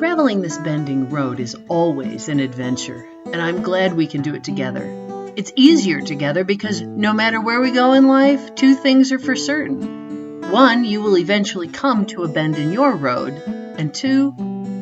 Traveling this bending road is always an adventure, and I'm glad we can do it together. It's easier together because no matter where we go in life, two things are for certain. One, you will eventually come to a bend in your road, and two,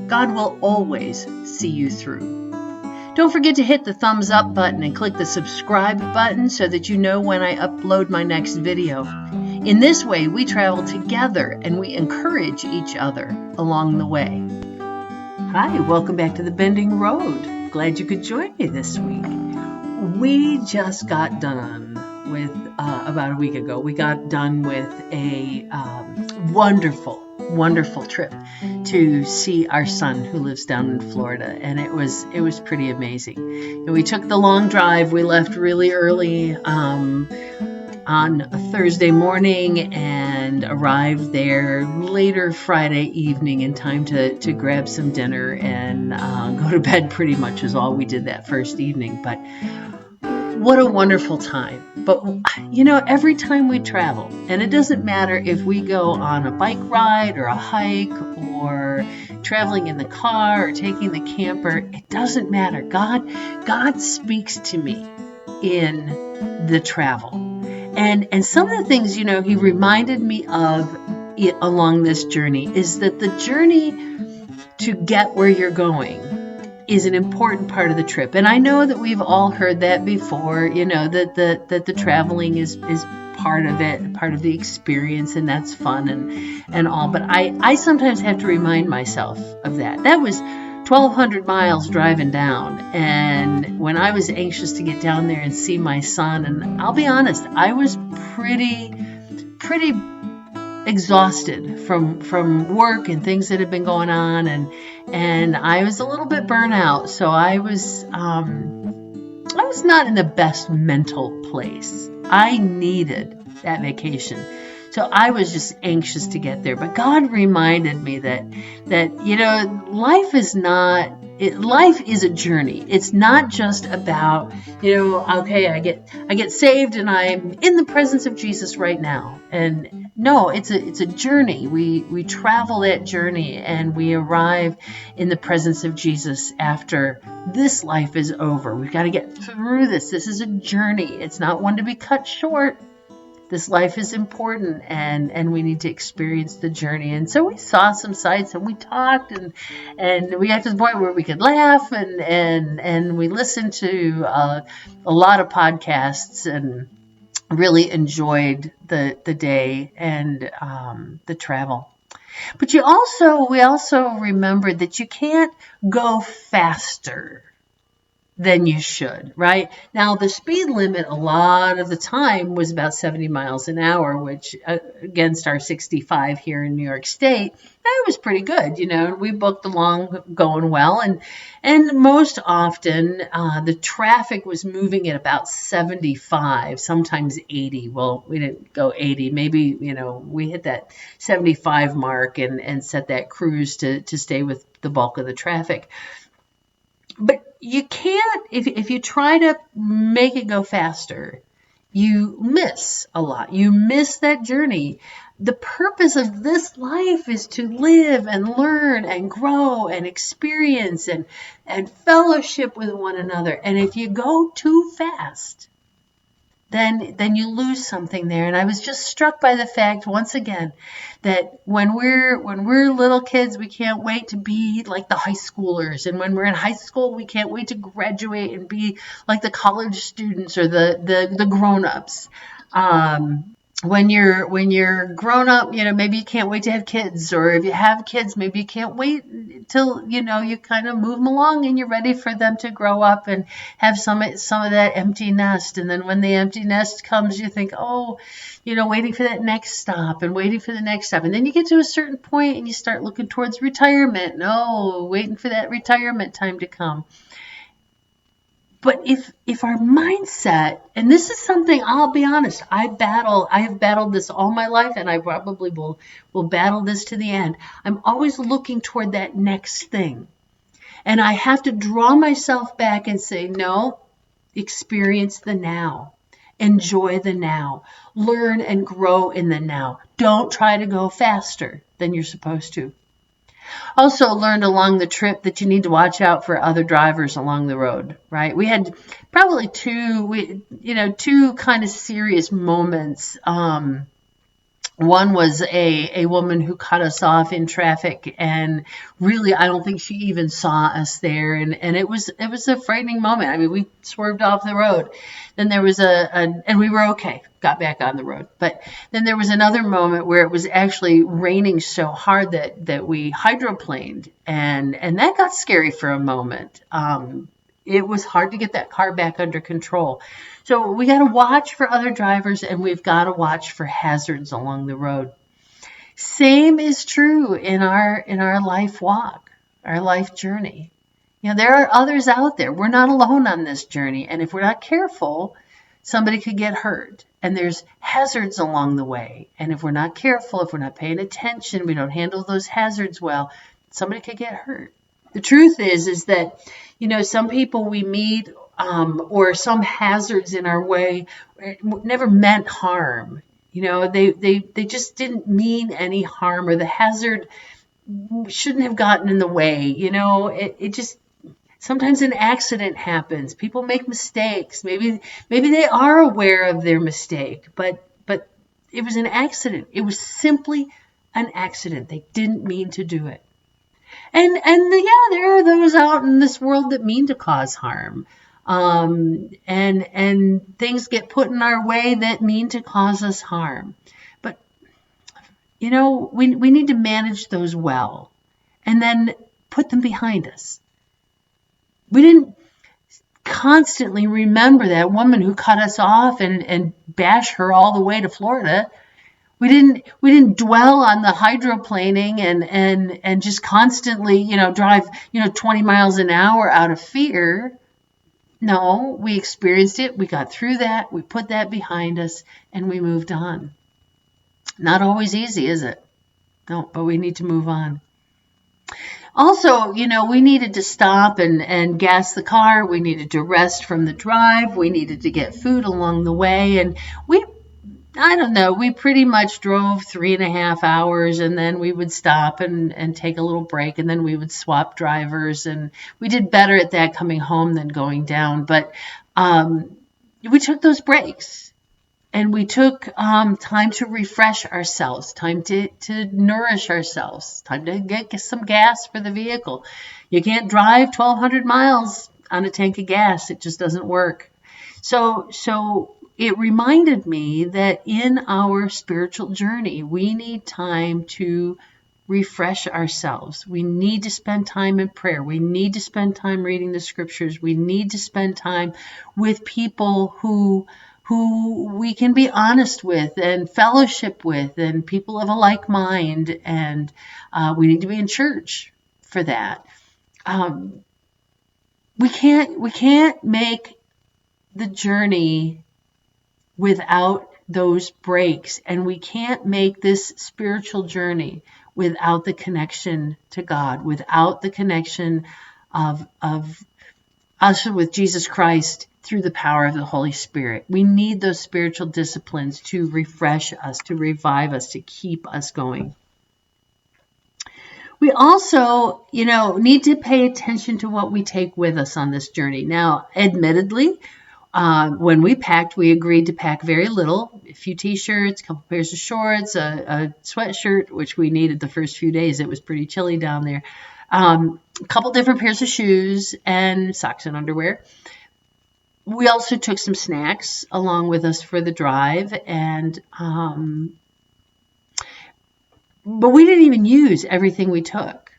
God will always see you through. Don't forget to hit the thumbs up button and click the subscribe button so that you know when I upload my next video. In this way, we travel together and we encourage each other along the way. Hi, welcome back to the Bending Road. Glad you could join me this week. We just got done with, about a week ago, we got done with a wonderful trip to see our son who lives down in Florida, and it was pretty amazing. And we took the long drive. We left really early on a Thursday morning and arrived there later Friday evening in time to grab some dinner and go to bed. Pretty much is all we did that first evening. But what a wonderful time. But you know, every time we travel, and it doesn't matter if we go on a bike ride or a hike or traveling in the car or taking the camper, it doesn't matter. God speaks to me in the travel. And some of the things, you know, he reminded me of along this journey is that the journey to get where you're going is an important part of the trip. And I know that we've all heard that before, you know, that the traveling is part of it, part of the experience, and that's fun and all. But I sometimes have to remind myself of that. That was 1,200 miles driving down, and when I was anxious to get down there and see my son, and I'll be honest, I was pretty exhausted from work and things that had been going on, and I was a little bit burnt out, so I was not in the best mental place. I needed that vacation. So I was just anxious to get there. But God reminded me that you know, life is a journey. It's not just about, you know, okay, I get saved and I'm in the presence of Jesus right now. And no, it's a journey. We travel that journey and we arrive in the presence of Jesus after this life is over. We've got to get through this. This is a journey. It's not one to be cut short. This life is important, and we need to experience the journey. And so we saw some sights, and we talked, and we got to the point where we could laugh, and we listened to a lot of podcasts, and really enjoyed the day and the travel. But we also remembered that you can't go faster than you should, right? Now, the speed limit a lot of the time was about 70 miles an hour, which against our 65 here in New York State, that was pretty good. You know, we booked along going well, and most often the traffic was moving at about 75, sometimes 80. Well, we didn't go 80. Maybe, you know, we hit that 75 mark and set that cruise to stay with the bulk of the traffic. But you can't, if you try to make it go faster, you miss a lot. You miss that journey. The purpose of this life is to live and learn and grow and experience and fellowship with one another. And if you go too fast, then you lose something there. And I was just struck by the fact, once again, that when we're little kids, we can't wait to be like the high schoolers. And when we're in high school, we can't wait to graduate and be like the college students or the grown-ups. When you're grown up, you know, maybe you can't wait to have kids, or if you have kids, maybe you can't wait till, you know, you kind of move them along and you're ready for them to grow up and have some of that empty nest. And then when the empty nest comes, you think, oh, you know, waiting for that next stop and waiting for the next stop. And then you get to a certain point and you start looking towards retirement. No, waiting for that retirement time to come. But if our mindset, and this is something, I'll be honest, I have battled this all my life, and I probably will battle this to the end. I'm always looking toward that next thing. And I have to draw myself back and say, no, experience the now. Enjoy the now. Learn and grow in the now. Don't try to go faster than you're supposed to. Also learned along the trip that you need to watch out for other drivers along the road, right? We had probably two kind of serious moments. One was a woman who cut us off in traffic, and really I don't think she even saw us there, and it was a frightening moment. I mean, we swerved off the road. Then there was and we were okay, got back on the road. But then there was another moment where it was actually raining so hard that we hydroplaned, and that got scary for a moment. It was hard to get that car back under control. So we got to watch for other drivers, and we've got to watch for hazards along the road. Same is true in our life walk, our life journey. There are others out there. We're not alone on this journey, and if we're not careful, somebody could get hurt. And there's hazards along the way. And if we're not careful, if we're not paying attention, we don't handle those hazards well, somebody could get hurt. The truth is that, some people we meet or some hazards in our way never meant harm. They just didn't mean any harm, or the hazard shouldn't have gotten in the way. It just, sometimes an accident happens. People make mistakes. Maybe they are aware of their mistake, but it was an accident. It was simply an accident. They didn't mean to do it. And yeah, there are those out in this world that mean to cause harm. And things get put in our way that mean to cause us harm. But, we need to manage those well and then put them behind us. We didn't constantly remember that woman who cut us off and bash her all the way to Florida. We didn't dwell on the hydroplaning and just constantly, drive, 20 miles an hour out of fear. No, we experienced it. We got through that. We put that behind us and we moved on. Not always easy, is it? No, but we need to move on. Also, we needed to stop and gas the car. We needed to rest from the drive. We needed to get food along the way. And we pretty much drove 3.5 hours, and then we would stop and take a little break, and then we would swap drivers. And we did better at that coming home than going down. But we took those breaks, and we took time to refresh ourselves, time to nourish ourselves, time to get some gas for the vehicle. You can't drive 1,200 miles on a tank of gas. It just doesn't work. So it reminded me that in our spiritual journey, we need time to refresh ourselves. We need to spend time in prayer. We need to spend time reading the scriptures. We need to spend time with people who we can be honest with and fellowship with, and people of a like mind. And we need to be in church for that. We can't make the journey without those breaks, and we can't make this spiritual journey without the connection to God, without the connection of us with Jesus Christ through the power of the Holy Spirit. We need those spiritual disciplines to refresh us, to revive us, to keep us going. We also, need to pay attention to what we take with us on this journey. Now, admittedly, when we packed, we agreed to pack very little, a few t-shirts, a couple pairs of shorts, a sweatshirt, which we needed the first few days. It was pretty chilly down there. A couple different pairs of shoes and socks and underwear. We also took some snacks along with us for the drive, but we didn't even use everything we took,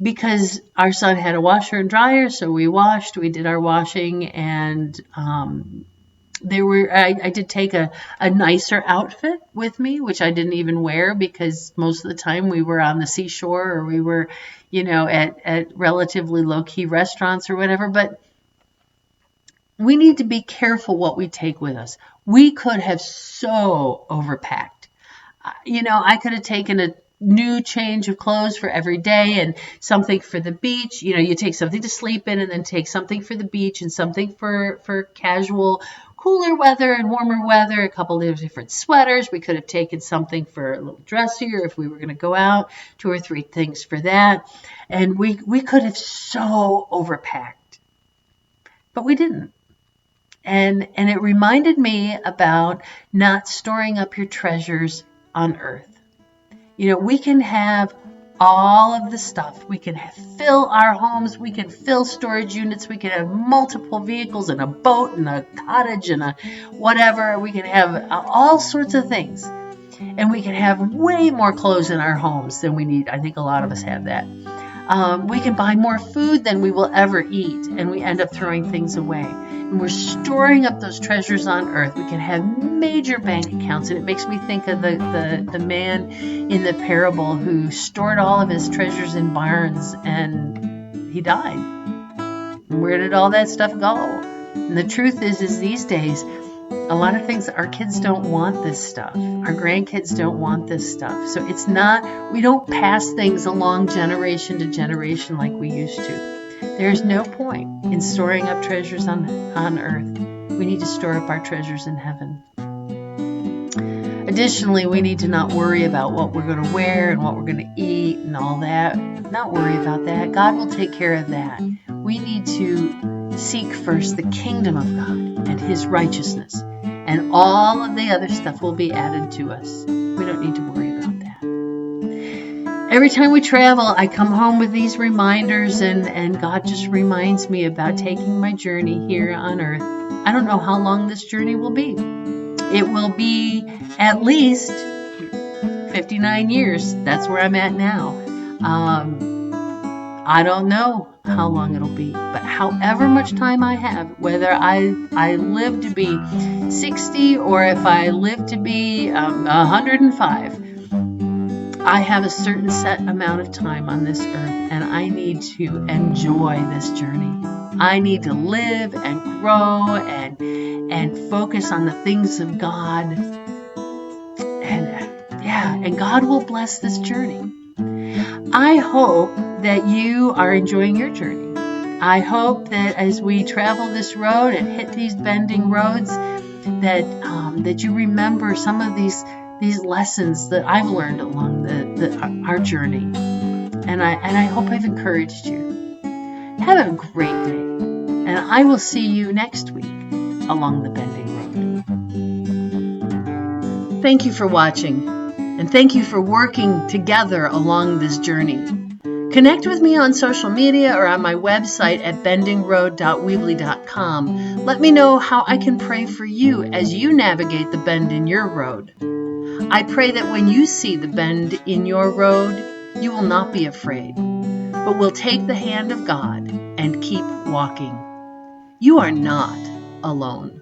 because our son had a washer and dryer, so we did our washing, and I did take a nicer outfit with me, which I didn't even wear, because most of the time we were on the seashore, or we were, at relatively low-key restaurants or whatever. But we need to be careful what we take with us. We could have so overpacked. I could have taken a new change of clothes for every day and something for the beach. You take something to sleep in, and then take something for the beach and something for casual, cooler weather and warmer weather, a couple of different sweaters. We could have taken something for a little dressier if we were going to go out, 2 or 3 things for that. And we could have so overpacked, but we didn't. And it reminded me about not storing up your treasures on earth. You know, we can have all of the stuff. We can fill our homes. We can fill storage units. We can have multiple vehicles and a boat and a cottage and a whatever. We can have all sorts of things. And we can have way more clothes in our homes than we need. I think a lot of us have that. We can buy more food than we will ever eat, and we end up throwing things away. And we're storing up those treasures on earth. We can have major bank accounts, and it makes me think of the man in the parable who stored all of his treasures in barns, and he died. And where did all that stuff go? And the truth is these days, a lot of things, our kids don't want this stuff. Our grandkids don't want this stuff. So it's not, we don't pass things along generation to generation like we used to. There's no point in storing up treasures on earth. We need to store up our treasures in heaven. Additionally, we need to not worry about what we're going to wear and what we're going to eat and all that. Not worry about that. God will take care of that. We need to seek first the kingdom of God and His righteousness, and all of the other stuff will be added to us. We don't need to worry about that. Every time we travel, I come home with these reminders, and God just reminds me about taking my journey here on earth. I don't know how long this journey will be. It will be at least 59 years. That's where I'm at now. I don't know how long it'll be, but however much time I have, whether I live to be 60 or if I live to be 105, I have a certain set amount of time on this earth, and I need to enjoy this journey. I need to live and grow and focus on the things of God, and God will bless this journey. I hope that you are enjoying your journey. I hope that as we travel this road and hit these bending roads, that you remember some of these lessons that I've learned along our journey, and I hope I've encouraged you. Have a great day, and I will see you next week along the bending road. Thank you for watching, and thank you for working together along this journey. Connect with me on social media or on my website at bendingroad.weebly.com. Let me know how I can pray for you as you navigate the bend in your road. I pray that when you see the bend in your road, you will not be afraid, but will take the hand of God and keep walking. You are not alone.